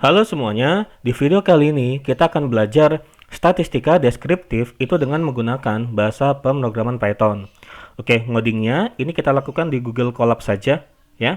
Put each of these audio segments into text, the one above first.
Halo semuanya, di video kali ini kita akan belajar statistika deskriptif itu dengan menggunakan bahasa pemrograman Python. Oke, ngodingnya ini kita lakukan di Google Colab saja ya.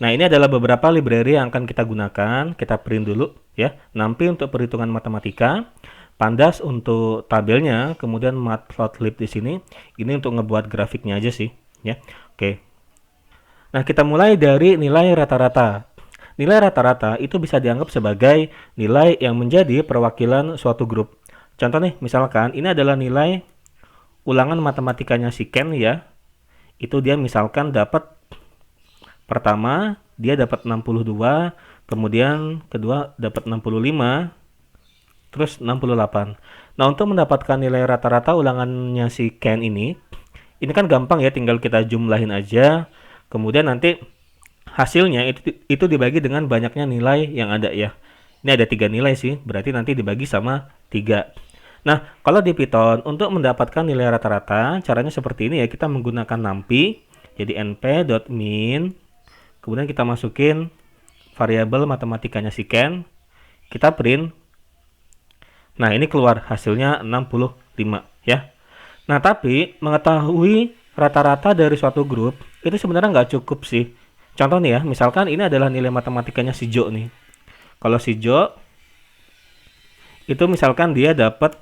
Nah, ini adalah beberapa library yang akan kita gunakan. Kita print dulu ya. NumPy untuk perhitungan matematika, Pandas untuk tabelnya, kemudian Matplotlib di sini. Ini untuk ngebuat grafiknya aja sih ya. Oke. Nah, kita mulai dari nilai rata-rata. Nilai rata-rata itu bisa dianggap sebagai nilai yang menjadi perwakilan suatu grup. Contoh nih, misalkan ini adalah nilai ulangan matematikanya si Ken ya. Itu dia misalkan dapat pertama dia dapat 62, kemudian kedua dapat 65, terus 68. Nah, untuk mendapatkan nilai rata-rata ulangannya si Ken ini kan gampang ya, tinggal kita jumlahin aja. Kemudian nanti hasilnya itu dibagi dengan banyaknya nilai yang ada ya. Ini ada 3 nilai sih, berarti nanti dibagi sama 3. Nah, kalau di Python untuk mendapatkan nilai rata-rata, caranya seperti ini ya, kita menggunakan NumPy. Jadi np.min, kemudian kita masukin variabel matematikanya si Ken, kita print. Nah, ini keluar hasilnya 65 ya. Nah, tapi mengetahui rata-rata dari suatu grup itu sebenarnya nggak cukup sih. Contoh nih ya, misalkan ini adalah nilai matematikanya si Jo nih. Kalau si Jo itu misalkan dia dapat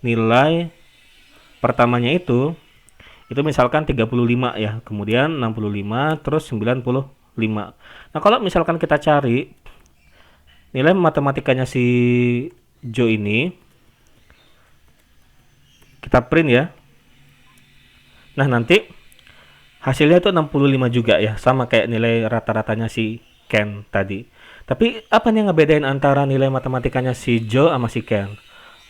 nilai pertamanya itu misalkan 35 ya, kemudian 65, terus 95. Nah, kalau misalkan kita cari nilai matematikanya si Jo ini, kita print ya. Nah, nanti hasilnya itu 65 juga ya, sama kayak nilai rata-ratanya si Ken tadi. Tapi apa nih yang ngebedain antara nilai matematikanya si Jo sama si Ken?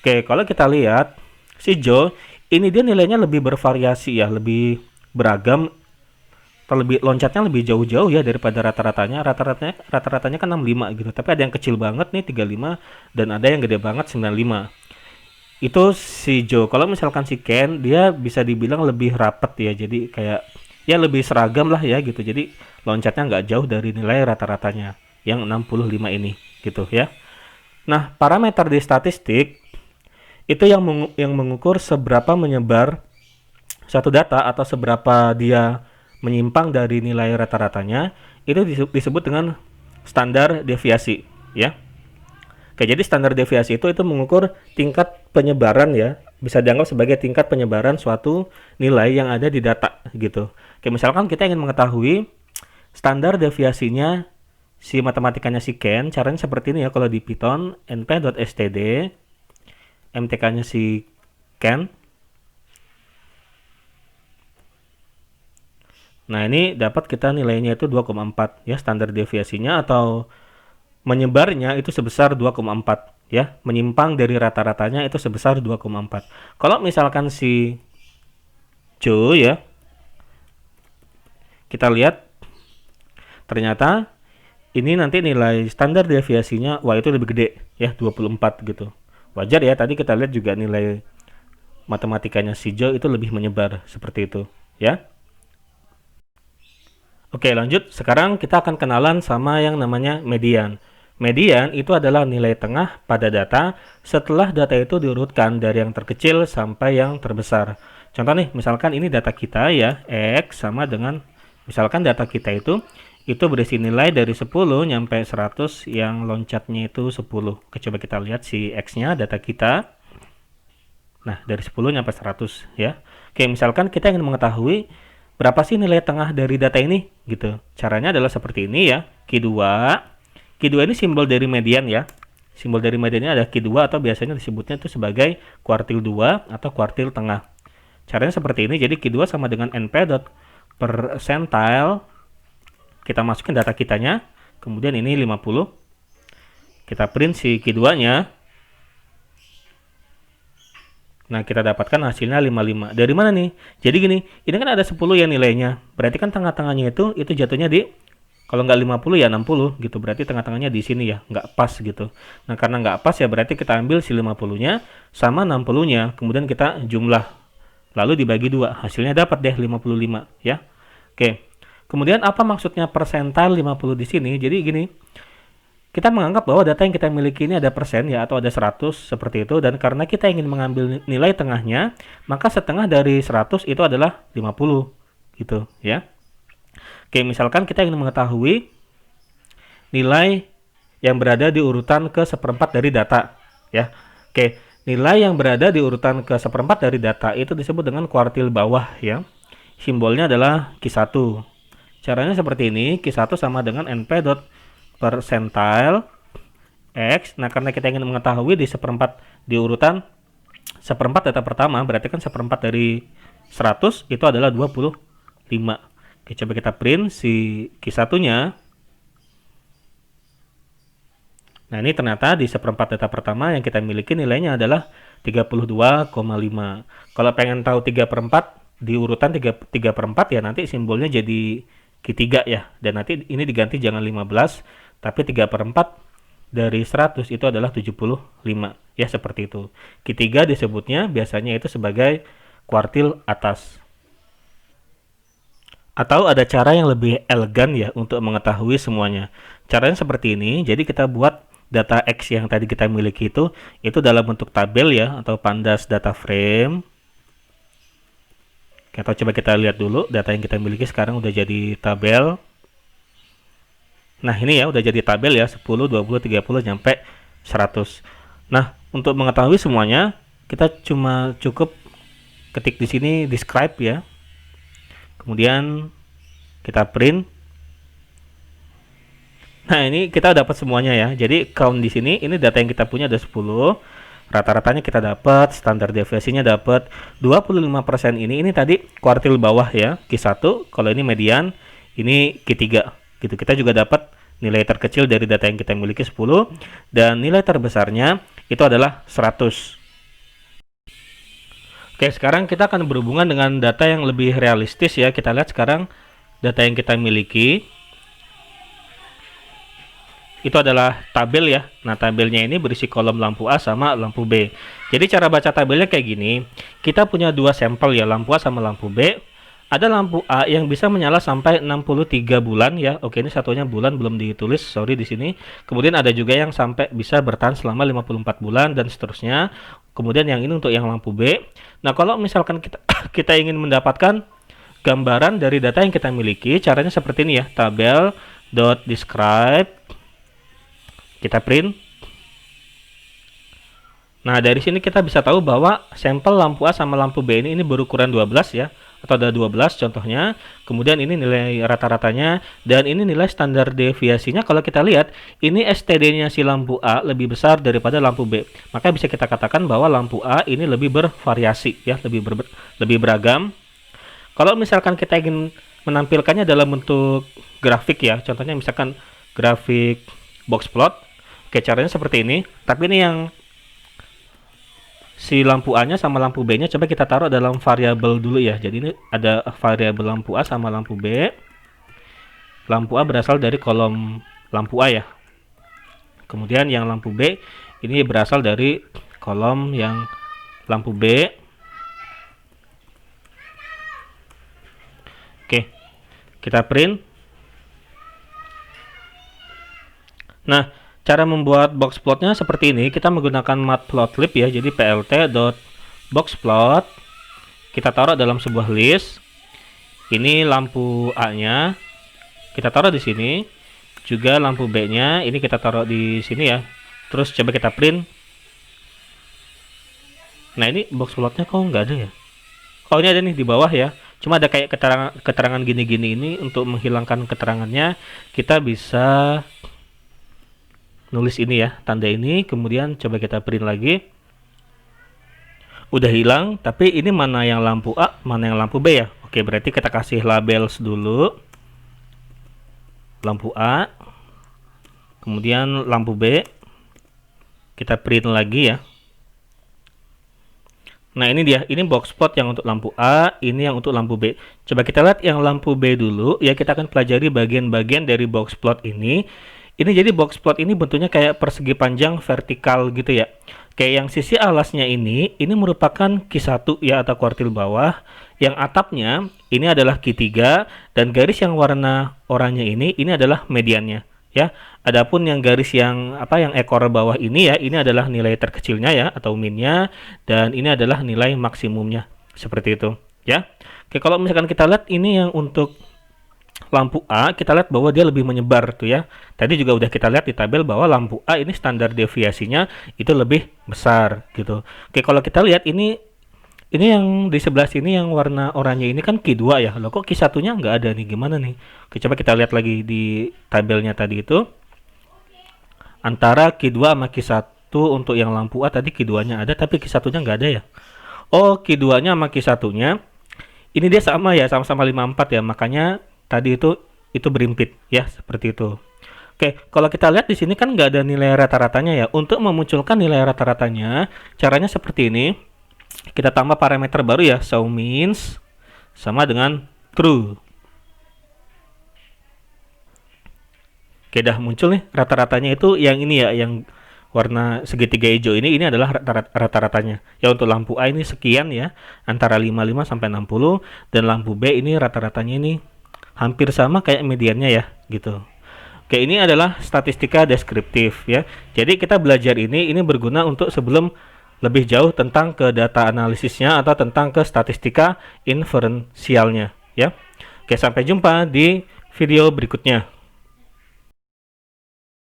Oke, kalau kita lihat si Jo ini dia nilainya lebih bervariasi ya, lebih beragam, terlebih loncatnya lebih jauh-jauh ya daripada rata-ratanya. Rata-ratanya kan 65 gitu. Tapi ada yang kecil banget nih 35 dan ada yang gede banget 95. Itu si Jo. Kalau misalkan si Ken dia bisa dibilang lebih rapet ya. Jadi kayak ya lebih seragam lah ya gitu. Jadi loncatnya nggak jauh dari nilai rata-ratanya yang 65 ini gitu ya. Nah, parameter di statistik itu yang mengukur seberapa menyebar satu data atau seberapa dia menyimpang dari nilai rata-ratanya, itu disebut dengan standar deviasi ya. Oke, jadi standar deviasi itu mengukur tingkat penyebaran ya, bisa dianggap sebagai tingkat penyebaran suatu nilai yang ada di data gitu. Oke, misalkan kita ingin mengetahui standar deviasinya si matematikanya si Ken, caranya seperti ini ya. Kalau di Python np.std mtk-nya si Ken. Nah, ini dapat kita nilainya itu 2,4 ya, standar deviasinya atau menyebarnya itu sebesar 2,4 ya, menyimpang dari rata-ratanya itu sebesar 2,4. Kalau misalkan si Jo ya, kita lihat ternyata ini nanti nilai standar deviasinya wah itu lebih gede ya, 24 gitu. Wajar ya, tadi kita lihat juga nilai matematikanya si Jo itu lebih menyebar seperti itu ya. Oke, lanjut. Sekarang kita akan kenalan sama yang namanya median. Median itu adalah nilai tengah pada data setelah data itu diurutkan dari yang terkecil sampai yang terbesar. Contoh nih, misalkan ini data kita ya, X sama dengan misalkan data kita itu berisi nilai dari 10 nyampe 100 yang loncatnya itu 10. Coba kita lihat si X-nya data kita. Nah, dari 10 nyampe 100 ya. Oke, misalkan kita ingin mengetahui berapa sih nilai tengah dari data ini gitu. Caranya adalah seperti ini ya. Q2 ini simbol dari median ya. Simbol dari mediannya ada Q2 atau biasanya disebutnya itu sebagai kuartil 2 atau kuartil tengah. Caranya seperti ini. Jadi Q2 sama dengan np.percentile. Kita masukin data kitanya. Kemudian ini 50. Kita print si Q2-nya. Nah, kita dapatkan hasilnya 55. Dari mana nih? Jadi gini, ini kan ada 10 ya nilainya. Berarti kan tengah-tengahnya itu jatuhnya di, kalau nggak 50 ya 60 gitu. Berarti tengah-tengahnya di sini ya, nggak pas gitu. Nah, karena nggak pas ya berarti kita ambil si 50-nya sama 60-nya. Kemudian kita jumlah. Lalu dibagi 2. Hasilnya dapat deh 55 ya. Oke. Kemudian apa maksudnya persentil 50 di sini? Jadi gini, kita menganggap bahwa data yang kita miliki ini ada persen ya, atau ada 100 seperti itu, dan karena kita ingin mengambil nilai tengahnya, maka setengah dari 100 itu adalah 50 gitu ya. Oke, misalkan kita ingin mengetahui nilai yang berada di urutan ke seperempat dari data ya. Oke, nilai yang berada di urutan ke seperempat dari data itu disebut dengan kuartil bawah ya. Simbolnya adalah Q1. Caranya seperti ini, Q1 sama dengan np.percentile X. Nah, karena kita ingin mengetahui di urutan seperempat data pertama, berarti kan seperempat dari 100 itu adalah 25. Oke, coba kita print si Q1-nya. Nah, ini ternyata di seperempat data pertama yang kita miliki nilainya adalah 32,5. Kalau pengen tahu 3/4 di urutan 3/4 ya nanti simbolnya jadi Q3 ya. Dan nanti ini diganti jangan 15, tapi 3/4 dari 100 itu adalah 75. Ya, seperti itu. Q3 disebutnya biasanya itu sebagai kuartil atas. Atau ada cara yang lebih elegan ya untuk mengetahui semuanya. Caranya seperti ini. Jadi kita buat data X yang tadi kita miliki itu dalam bentuk tabel ya, atau pandas data frame. Atau coba kita lihat dulu data yang kita miliki sekarang udah jadi tabel. Nah, ini ya udah jadi tabel ya, 10, 20, 30 sampai 100. Nah, untuk mengetahui semuanya kita cuma cukup ketik di sini describe ya. Kemudian kita print. Nah, ini kita dapat semuanya ya. Jadi count di sini, ini data yang kita punya ada 10. Rata-ratanya kita dapat, standar deviasinya dapat 25%. Ini tadi kuartil bawah ya, Q1. Kalau ini median, ini Q3 gitu. Kita juga dapat nilai terkecil dari data yang kita miliki 10 dan nilai terbesarnya itu adalah 100. Oke, sekarang kita akan berhubungan dengan data yang lebih realistis ya. Kita lihat sekarang data yang kita miliki itu adalah tabel ya. Nah, tabelnya ini berisi kolom lampu A sama lampu B. Jadi cara baca tabelnya kayak gini. Kita punya dua sampel ya, lampu A sama lampu B. Ada lampu A yang bisa menyala sampai 63 bulan ya. Oke, ini satunya bulan belum ditulis, sorry di sini. Kemudian ada juga yang sampai bisa bertahan selama 54 bulan dan seterusnya. Kemudian yang ini untuk yang lampu B. Nah, kalau misalkan kita kita ingin mendapatkan gambaran dari data yang kita miliki, caranya seperti ini ya. Tabel.describe. Kita print. Nah, dari sini kita bisa tahu bahwa sampel lampu A sama lampu B ini berukuran 12 ya, atau ada 12 contohnya. Kemudian ini nilai rata-ratanya dan ini nilai standar deviasinya. Kalau kita lihat, ini STD-nya si lampu A lebih besar daripada lampu B. Maka bisa kita katakan bahwa lampu A ini lebih bervariasi ya, lebih beragam. Kalau misalkan kita ingin menampilkannya dalam bentuk grafik ya, contohnya misalkan grafik box plot. Oke, caranya seperti ini. Tapi ini yang si lampu A-nya sama lampu B-nya coba kita taruh dalam variabel dulu ya. Jadi ini ada variabel lampu A sama lampu B. Lampu A berasal dari kolom lampu A ya. Kemudian yang lampu B ini berasal dari kolom yang lampu B. Oke, kita print. Nah, cara membuat box plotnya seperti ini. Kita menggunakan matplotlib ya. Jadi plt.boxplot kita taruh dalam sebuah list. Ini lampu A-nya kita taruh di sini. Juga lampu B-nya ini kita taruh di sini ya. Terus coba kita print. Nah, ini box plotnya kok nggak ada ya? Oh, ini ada nih di bawah ya. Cuma ada kayak keterangan gini-gini ini. Untuk menghilangkan keterangannya kita bisa nulis ini ya, tanda ini, kemudian coba kita print lagi. Udah hilang, tapi ini mana yang lampu A, mana yang lampu B ya. Oke, berarti kita kasih labels dulu. Lampu A, kemudian lampu B. Kita print lagi ya. Nah, ini dia, ini box plot yang untuk lampu A, ini yang untuk lampu B. Coba kita lihat yang lampu B dulu ya, kita akan pelajari bagian-bagian dari box plot ini. Ini jadi box plot ini bentuknya kayak persegi panjang vertikal gitu ya. Kayak yang sisi alasnya ini merupakan Q1 ya, atau kuartil bawah. Yang atapnya ini adalah Q3 dan garis yang warna oranye ini adalah mediannya. ya. Adapun yang garis yang yang ekor bawah ini ya, ini adalah nilai terkecilnya ya atau minnya, dan ini adalah nilai maksimumnya. Seperti itu, ya. Oke, kalau misalkan kita lihat ini yang untuk lampu A, kita lihat bahwa dia lebih menyebar tuh ya. Tadi juga udah kita lihat di tabel bahwa lampu A ini standar deviasinya itu lebih besar gitu. Oke, kalau kita lihat ini yang di sebelah sini yang warna oranye ini kan Q2 ya. Loh kok Q1-nya nggak ada nih, gimana nih? Oke, coba kita lihat lagi di tabelnya tadi itu. Antara Q2 sama Q1 untuk yang lampu A tadi Q2-nya ada tapi Q1-nya nggak ada ya. Oh, Q2-nya sama Q1-nya ini dia sama ya, sama-sama 54 ya. Makanya tadi itu berimpit ya, seperti itu. Oke, kalau kita lihat di sini kan nggak ada nilai rata-ratanya ya. Untuk memunculkan nilai rata-ratanya, caranya seperti ini. Kita tambah parameter baru ya, show means sama dengan true. Oke, dah muncul nih rata-ratanya itu yang ini ya, yang warna segitiga hijau ini adalah rata-ratanya. Ya untuk lampu A ini sekian ya, antara 55 sampai 60, dan lampu B ini rata-ratanya ini hampir sama kayak mediannya ya, gitu. Oke, ini adalah statistika deskriptif ya. Jadi kita belajar ini berguna untuk sebelum lebih jauh tentang ke data analisisnya atau tentang ke statistika inferensialnya ya. Oke, sampai jumpa di video berikutnya.